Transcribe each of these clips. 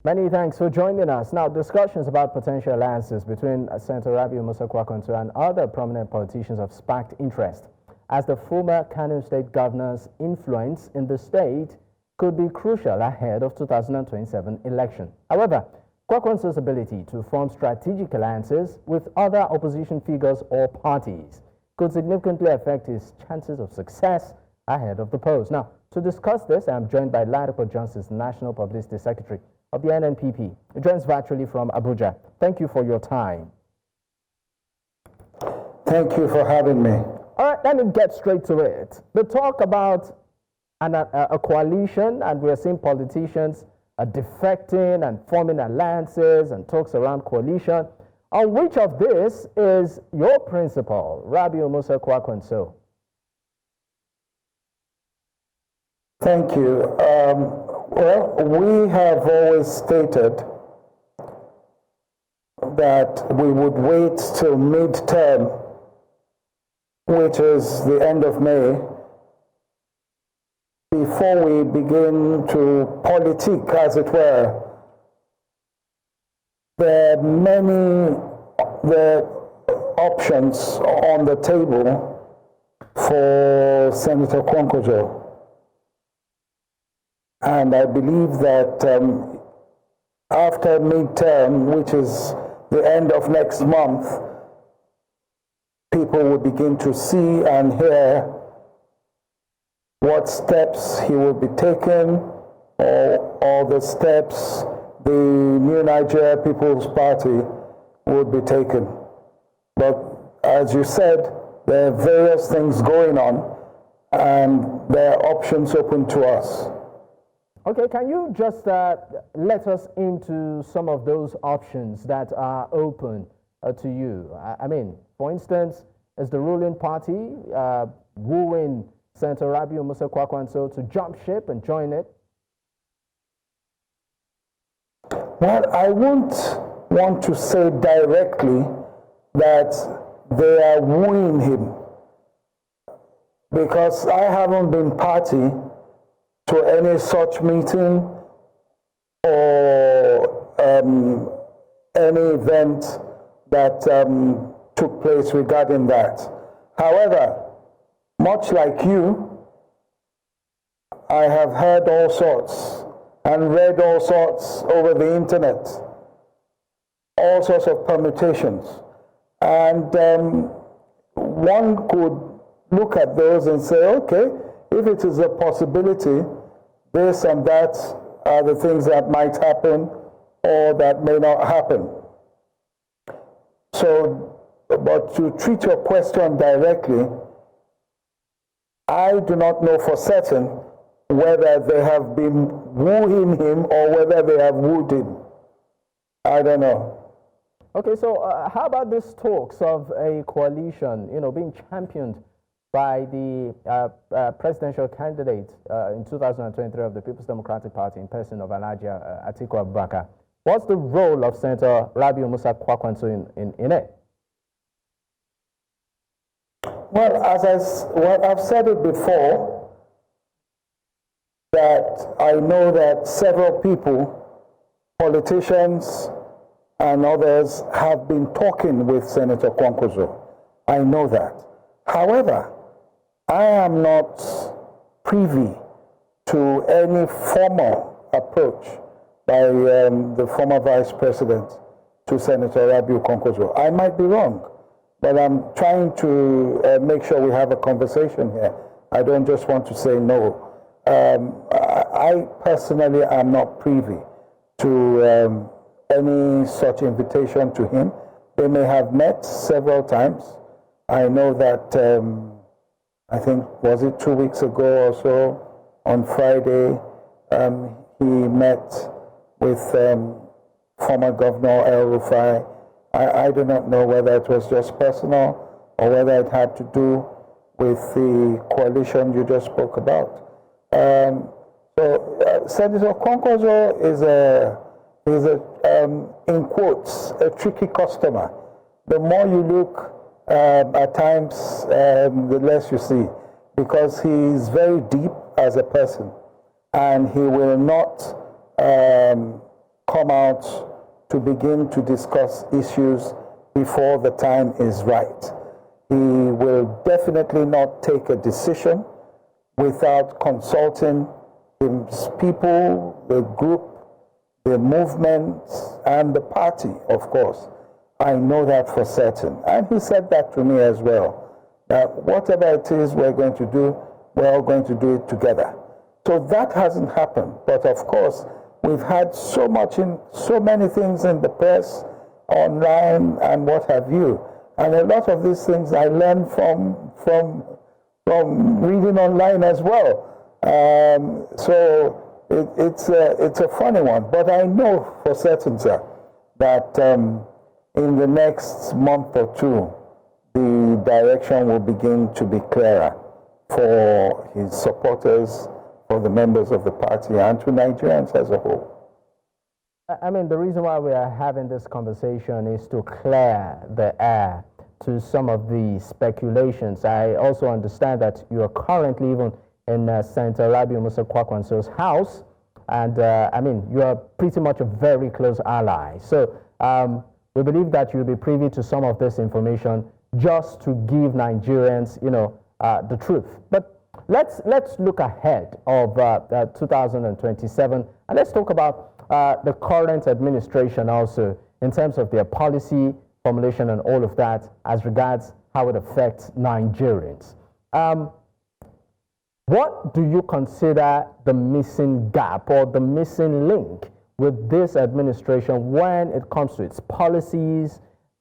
Many thanks for joining us. Now, discussions about potential alliances between Senator Rabiu Kwankwaso and other prominent politicians have sparked interest, as the former Kano State governor's influence in the state could be crucial ahead of 2027 election. However, Kwankwaso's ability to form strategic alliances with other opposition figures or parties could significantly affect his chances of success ahead of the polls. Now, to discuss this, I am joined by Ladipo Johnson's National Publicity Secretary of the NNPP. He joins virtually from Abuja. Thank you for your time. Thank you for having me. All right, let me get straight to it. The talk about a coalition, and we're seeing politicians defecting and forming alliances and talks around coalition. On which of this is your principal, Rabiu Kwankwaso? Thank you. Well, we have always stated that we would wait till midterm, which is the end of May, before we begin to politic, as it were. There are many options on the table for Senator Kwankwaso. And I believe that after midterm, which is the end of next month, people will begin to see and hear what steps he will be taking, or the steps the New Nigeria People's Party would be taking. But as you said, there are various things going on, and there are options open to us. Okay, can you just let us into some of those options that are open to you? I mean, for instance, is the ruling party wooing Senator Rabiu Kwankwaso to jump ship and join it? Well, I won't want to say directly that they are wooing him, because I haven't been party to any such meeting or any event that took place regarding that. However, much like you, I have heard all sorts and read all sorts over the internet, all sorts of permutations. And one could look at those and say, okay, if it is a possibility, this and that are the things that might happen or that may not happen. So, but to treat your question directly, I do not know for certain whether they have been wooing him or whether they have wooed him. I don't know. Okay, so how about these talks of a coalition, being championed by the presidential candidate in 2023 of the People's Democratic Party in person of Alhaji Atiku Abubakar? What's the role of Senator Rabiu Kwankwaso in it? Well, I've said it before, that I know that several people, politicians and others, have been talking with Senator Kwankwaso. I know that. However, I am not privy to any formal approach by the former Vice President to Senator Rabiu Kwankwaso. I might be wrong, but I'm trying to make sure we have a conversation here. I don't just want to say no. I personally am not privy to any such invitation to him. They may have met several times. I know that I think, was it 2 weeks ago or so, on Friday, he met with former Governor El-Rufai. I do not know whether it was just personal or whether it had to do with the coalition you just spoke about. So Senator Kwankwaso is in quotes, a tricky customer. The more you look at times, the less you see, because he's very deep as a person, and he will not come out to begin to discuss issues before the time is right. He will definitely not take a decision without consulting his people, the group, the movement, and the party, of course. I know that for certain. And he said that to me as well, that whatever it is we're going to do, we're all going to do it together. So that hasn't happened. But of course, we've had so many things in the press, online, and what have you. And a lot of these things I learned from reading online as well. So it's a funny one. But I know for certain, sir, that in the next month or two, the direction will begin to be clearer for his supporters, for the members of the party, and to Nigerians as a whole. I mean, the reason why we are having this conversation is to clear the air to some of the speculations. I also understand that you are currently even in Senator Rabiu Kwankwaso's house, and I mean, you are pretty much a very close ally. So we believe that you'll be privy to some of this information just to give Nigerians, the truth. But let's look ahead of 2027, and let's talk about the current administration also in terms of their policy formulation and all of that as regards how it affects Nigerians. What do you consider the missing gap or the missing link with this administration when it comes to its policies,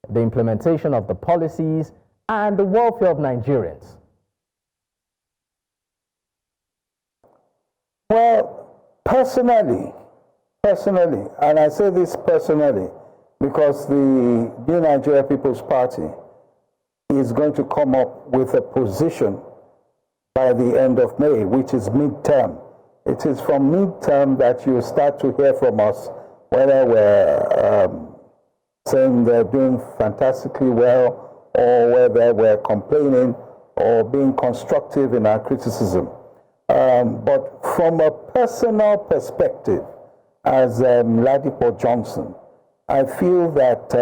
the implementation of the policies, and the welfare of Nigerians? Well, personally, and I say this personally, because the New Nigeria People's Party is going to come up with a position by the end of May, which is midterm. It is from midterm that you start to hear from us whether we're saying they're doing fantastically well or whether we're complaining or being constructive in our criticism. But from a personal perspective, as Ladipo Johnson, I feel that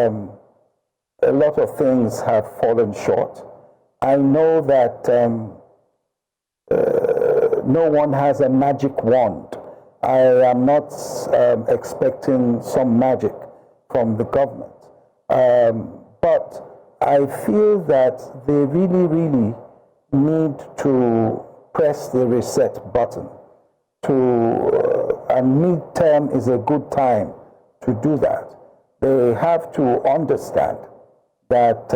a lot of things have fallen short. I know that no one has a magic wand. I am not expecting some magic from the government. But I feel that they really need to press the reset button. And midterm is a good time to do that. They have to understand that,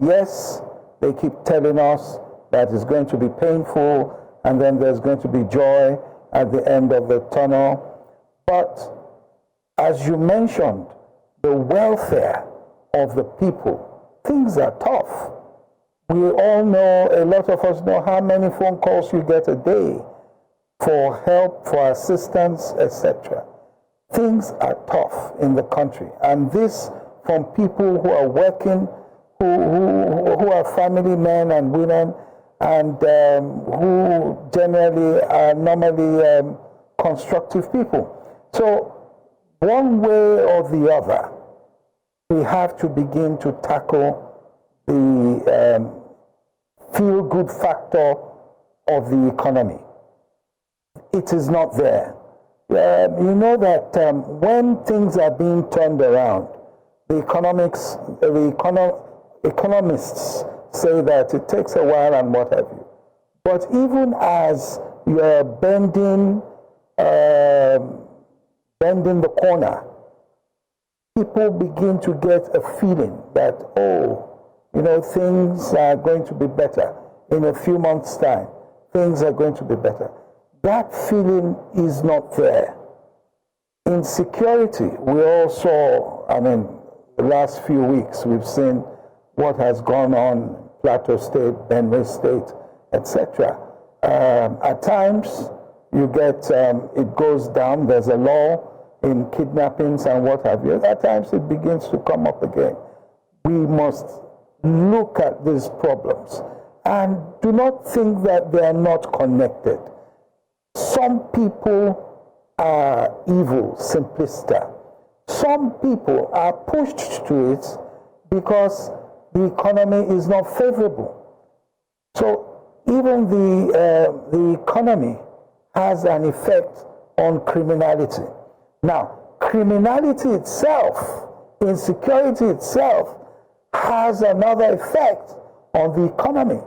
yes, they keep telling us that it's going to be painful and then there's going to be joy at the end of the tunnel. But as you mentioned, the welfare of the people, things are tough. We all know, a lot of us know how many phone calls you get a day for help, for assistance, etc. Things are tough in the country. And this from people who are working, who are family men and women, and who generally are normally constructive people. So one way or the other, we have to begin to tackle the feel-good factor of the economy. It is not there. You know that when things are being turned around, the economists say that it takes a while and what have you. But even as you're bending the corner, people begin to get a feeling that, things are going to be better. In a few months' time, things are going to be better. That feeling is not there. Insecurity, we all saw, the last few weeks, we've seen what has gone on in Plateau State, Benue State, etc. At times, you get, it goes down, there's a law in kidnappings and what have you. At times, it begins to come up again. We must look at these problems and do not think that they are not connected. Some people are evil, simplistic. some people are pushed to it because the economy is not favorable. So even the economy has an effect on criminality. Now, criminality itself, insecurity itself, has another effect on the economy,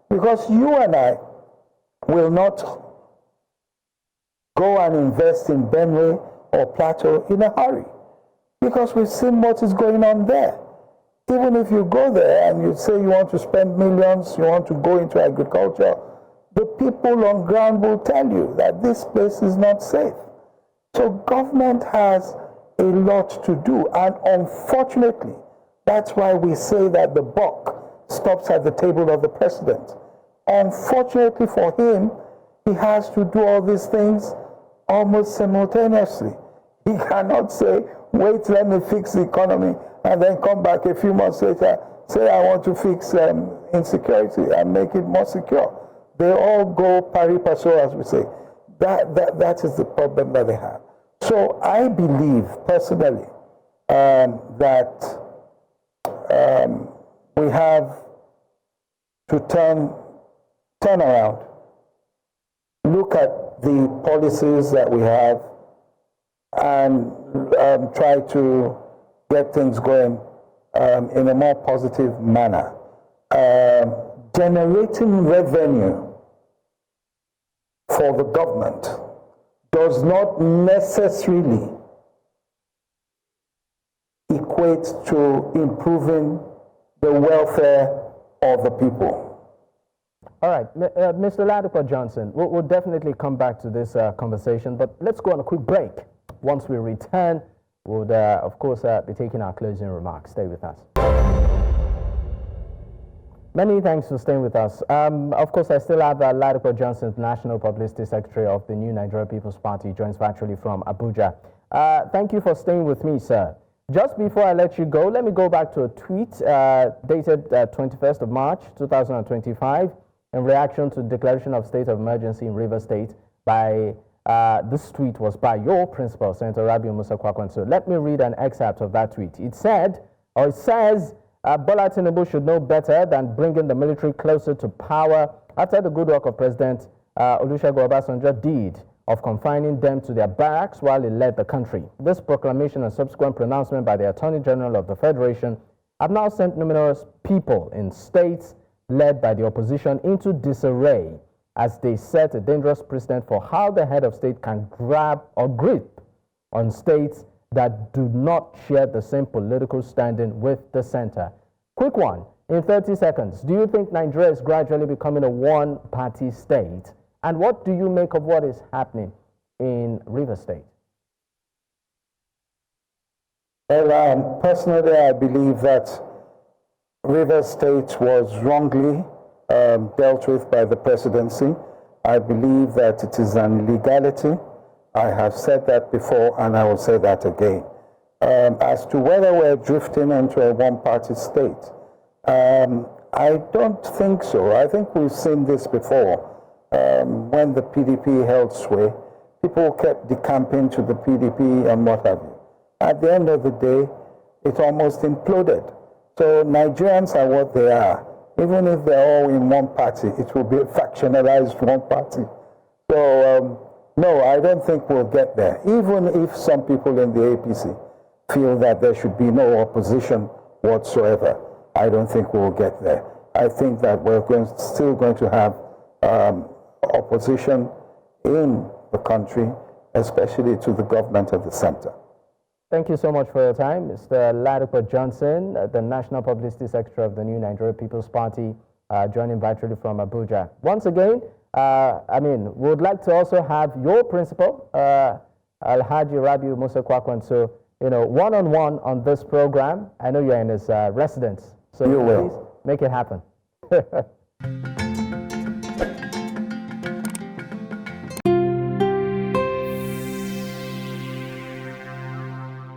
because you and I will not go and invest in Benue or Plateau in a hurry, because we've seen what is going on there. Even if you go there and you say you want to spend millions, you want to go into agriculture, the people on ground will tell you that this place is not safe. So government has a lot to do, and unfortunately, that's why we say that the buck stops at the table of the president. Unfortunately for him, he has to do all these things almost simultaneously. He cannot say, wait, let me fix the economy, and then come back a few months later, say I want to fix insecurity and make it more secure. They all go pari passu, as we say. That is the problem that they have. So I believe personally that we have to turn around, look at the policies that we have, and try to get things going in a more positive manner. Generating revenue for the government does not necessarily equate to improving the welfare of the people. All right, Mr. Ladipo Johnson, we'll definitely come back to this conversation, but let's go on a quick break. Once we return, we'll, of course, be taking our closing remarks. Stay with us. Many thanks for staying with us. Of course, I still have Ladipo Johnson, National Publicity Secretary of the New Nigeria People's Party, joins virtually from Abuja. Thank you for staying with me, sir. Just before I let you go, let me go back to a tweet dated 21st of March, 2025, in reaction to the declaration of state of emergency in Rivers State. This tweet was by your principal, Senator Rabiu Kwankwaso. Let me read an excerpt of that tweet. It says, Bola Tinubu should know better than bringing the military closer to power after the good work of President Olusegun Obasanjo did of confining them to their barracks while he led the country. This proclamation and subsequent pronouncement by the Attorney General of the Federation have now sent numerous people in states led by the opposition into disarray as they set a dangerous precedent for how the head of state can grab or grip on states that do not share the same political standing with the center. Quick one, in 30 seconds, do you think Nigeria is gradually becoming a one-party state? And what do you make of what is happening in Rivers State? Well, personally, I believe that Rivers State was wrongly dealt with by the presidency. I believe that it is an illegality. I have said that before, and I will say that again. As to whether we're drifting into a one-party state, I don't think so. I think we've seen this before. When the PDP held sway, people kept decamping to the PDP and what have you. At the end of the day, it almost imploded. So Nigerians are what they are. Even if they're all in one party, it will be a factionalized one party. So, no, I don't think we'll get there. Even if some people in the APC feel that there should be no opposition whatsoever, I don't think we'll get there. I think that we're still going to have opposition in the country, especially to the government of the center. Thank you so much for your time. Mr. Ladipo Johnson, the National Publicity Secretary of the New Nigeria People's Party, joining virtually from Abuja. Once again, we would like to also have your principal, Alhaji Rabiu Kwankwaso, one-on-one on this program. I know you're in his residence, so please make it happen.